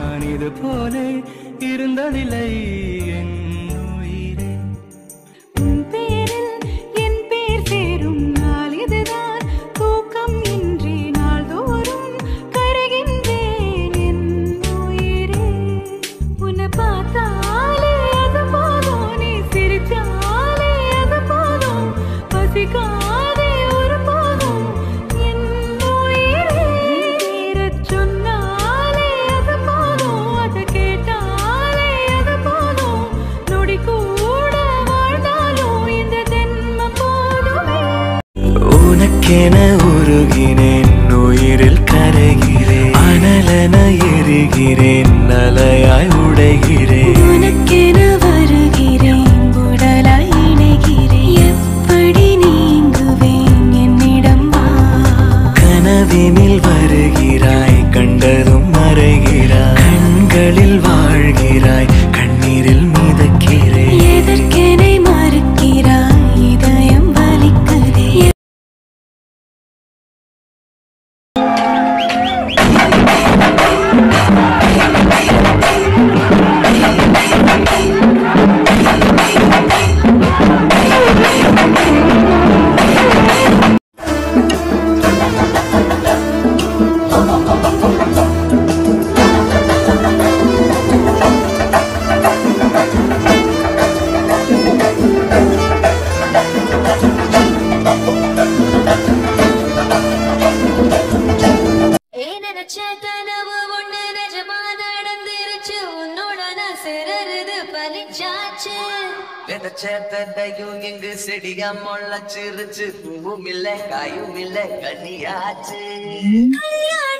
நான் இது போலே இருந்ததில்லை என் உயிரே. உன் பேரில் என் பேர் சேரும் நாள் இதுதான். தூக்கம் இன்றி நாள்தோறும் கருகின்றேன் என் உயிரே. உன்னை பார்த்தாலே அது போதும், நீ சிரிச்சாலே அது போதும், பசிக்காதே ஒரு போதும் என் உயிரே. பேரச் சொன்னாலே அது போதும், அதை கேட்டாலே அது போதும், நொடி கூட வாழ்ந்தாலும் இந்த ஜென்மம் போதுமே. உனக்கென உருகினேன், உயிரில் கரைகிறேன், அனலென எரிகிறேன், அலையாய் உடைகிறேன். உனக்கென வருகிறேன், உடலாய் இணைகிறேன், எப்படி நீங்குவேன் என்னிடம் வா. கனவினில் வருகிறாய், கண்டதும் மறைகிறாய், கண்களில் வாழ்கிறாய், கண்ணீரில் மிதக்கிறேன். எதற்கெனை மறுக்கிறாய், இதயம் வலிக்குதே. நினைச்ச கனவு ஒண்ணு நிஜமா நடந்துருச்சு, உன்னோட நான் சிறருது பலிச்சாச்சு. விதைச்ச தந்தையும் இங்கு செடியா முளைச்சிருச்சு, பூவும் இல்ல காயும் இல்ல கனியாச்சு. கல்யாண